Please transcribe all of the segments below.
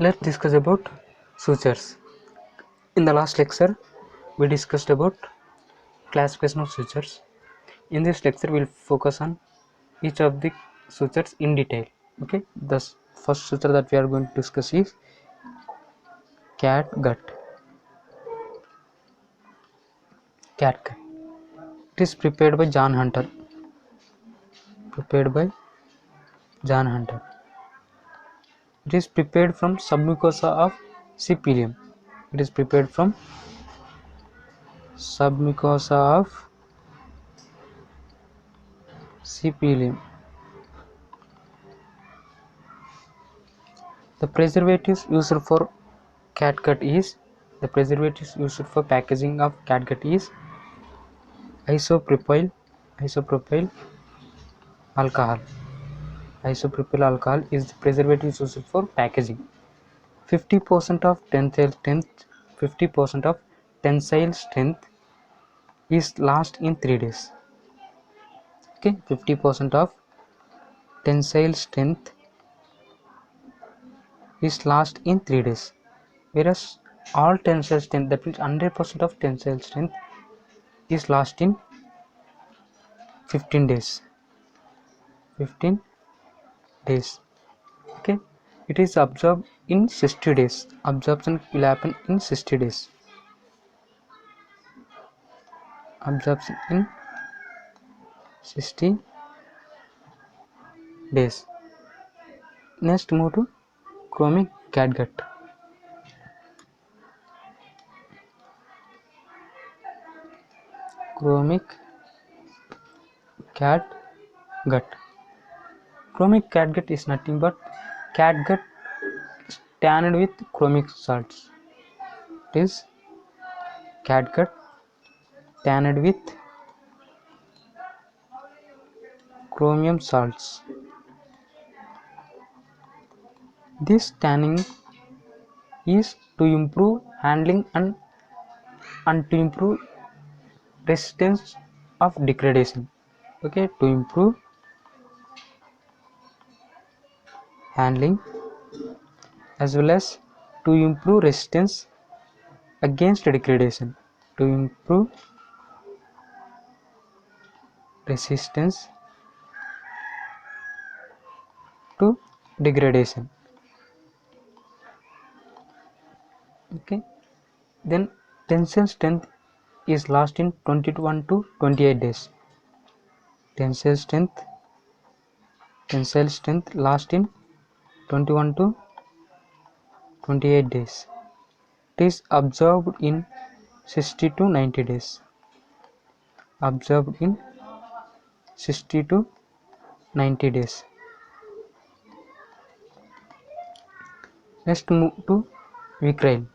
Let's discuss about sutures. In the last lecture, we discussed about classification of sutures. In this lecture, we'll focus on each of the sutures in detail. Okay, the first suture that we are going to discuss is catgut. Catgut. It is prepared by John Hunter. It is prepared from submucosa of C. pilium. It is prepared from submucosa of C. pilium. The preservatives used for catgut is packaging of catgut is isopropyl alcohol. Isopropyl alcohol is the preservative used for packaging. 50% of tensile strength is lost in 3 days. Okay, 50% of tensile strength is lost in 3 days, whereas all tensile strength, that means 100% of tensile strength, is lost in 15 days. 15 days. Okay, it is absorbed in 60 days. Absorption will happen in 60 days. Absorption in 60 days. Next, move to chromic catgut. Chromic catgut. Chromic catgut is nothing but catgut tanned with chromic salts. It is catgut tanned with chromium salts. This tanning is to improve handling and to improve resistance of degradation. Okay, to improve handling as well as to improve resistance against degradation. To improve resistance to degradation. Okay, then tensile strength is lost in 21 to 28 days. Tensile strength lost in 21 to 28 days. It is absorbed in 60 to 90 days. Absorbed in 60 to 90 days. Next, move to vicryl.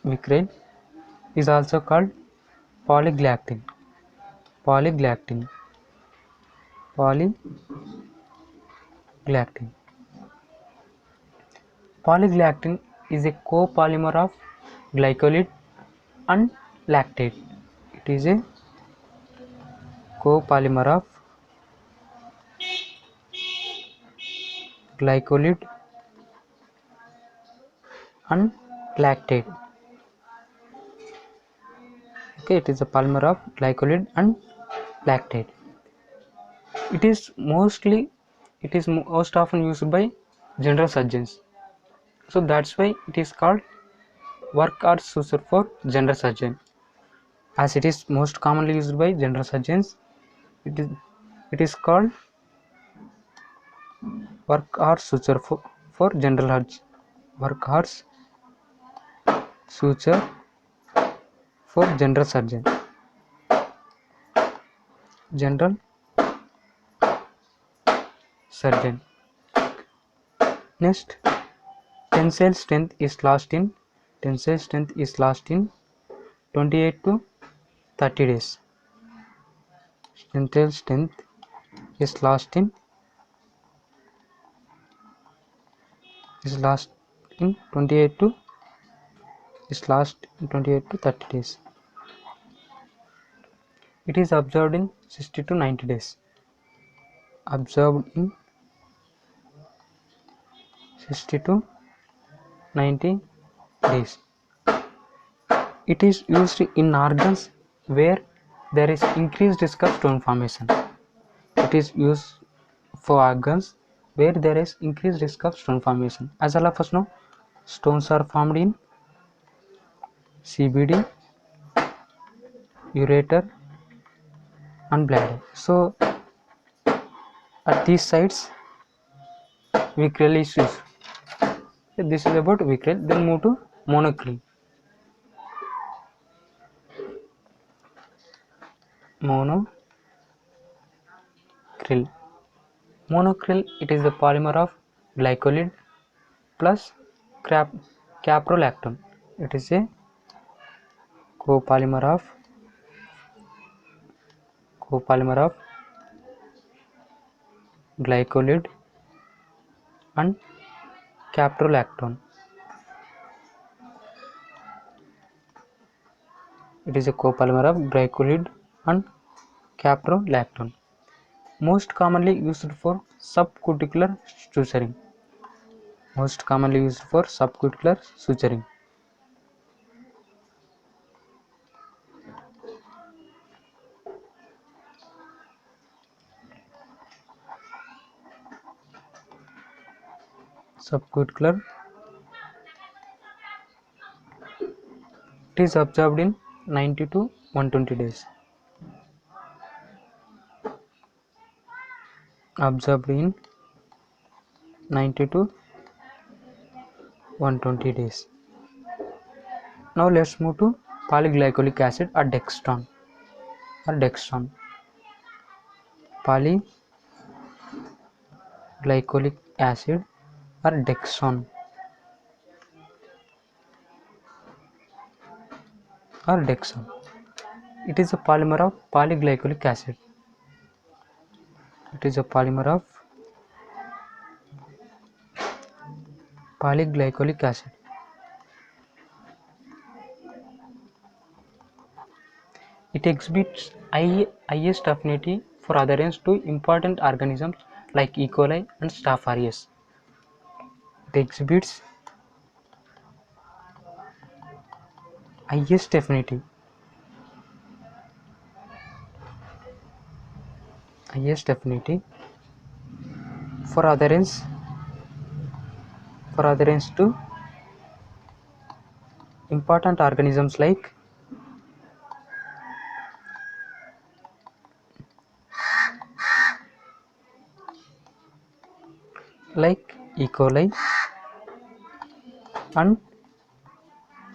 Vicryl is also called polyglactin. Polyglactin. Polyglactin is a copolymer of glycolide and lactate. It is a copolymer of glycolide and lactate. Okay, it is a polymer of glycolide and lactate. It is most often used by general surgeons. So that's why it is called workhorse suture for general surgeon. As it is most commonly used by general surgeons, it is called workhorse suture for general surgeon. Workhorse suture for general surgeon. General surgeon. Next, tensile strength is lost in 28 to 30 days. Tensile strength is lost in 28 to 30 days. It is observed in 60 to 90 days. observed in 60 to 90 days. It is used in organs where there is increased risk of stone formation. It is used for organs where there is increased risk of stone formation. As all of us know, stones are formed in CBD, ureter, and bladder. So at these sites, vicryl is used. This is about vicryl. Then move to monocryl. Monocryl, it is the polymer of glycolide plus caprolactone. It is a copolymer of glycolide and caprolactone. It is a copolymer of glycolide and caprolactone. Most commonly used for subcuticular suturing. Subcuticular. It is observed in 90 to 120 days. Observed in 90 to 120 days. Now let's move to polyglycolic acid or dextran. Polyglycolic acid or dextran. It is a polymer of polyglycolic acid. It exhibits highest affinity for adherence to important organisms like E. coli and Staph aureus. It exhibits highest affinity for adherence to important organisms like E. coli and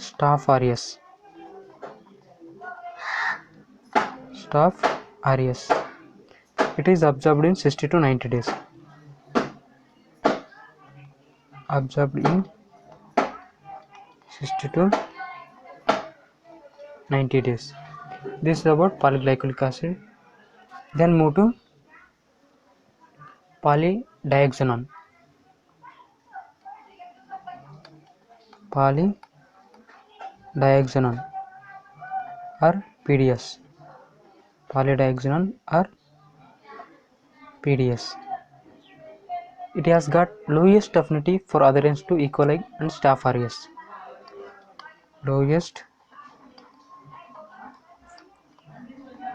Staph aureus. It is observed in 60 to 90 days. This is about polyglycolic acid. Then move to polydioxanone. Or PDS. It has got lowest affinity for adherence to E. coli and Staph aureus. Lowest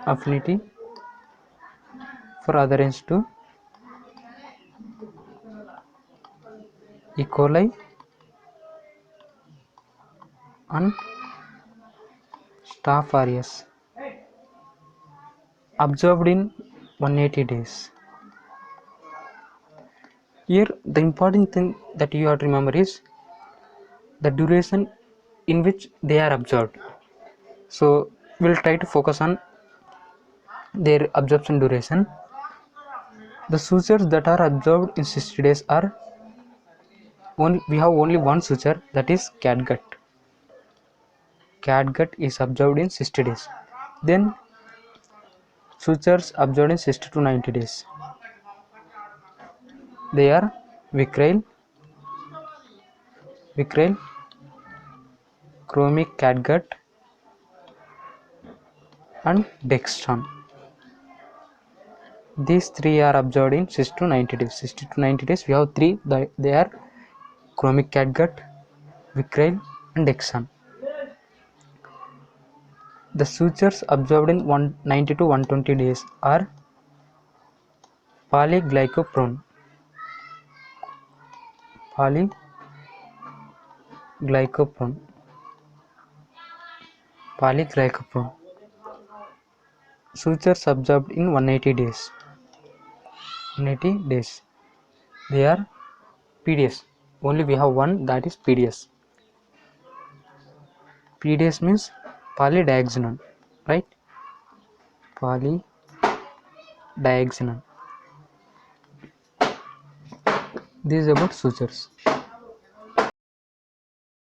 affinity for adherence to E. coli and Staph aureus. Observed in 180 days. Here the important thing that you have to remember is the duration in which they are observed. So we'll try to focus on their absorption duration. The sutures that are observed in 60 days are we have only one suture, that is catgut. Catgut is observed in 60 days. Then sutures observed in 60 to 90 days. They are vicryl, chromic catgut and dextran. These three are observed in 60 to 90 days. 60 to 90 days we have three. They are chromic catgut, Vicryl, and Exon. The sutures observed in 190 to 120 days are polyglycoprone, polyglycoprone, polyglycoprone. Sutures observed in 180 days. 180 days. They are PDS. Only we have one, that is PDS. PDS means polydioxanone, right? Polydioxanone. This is about sutures.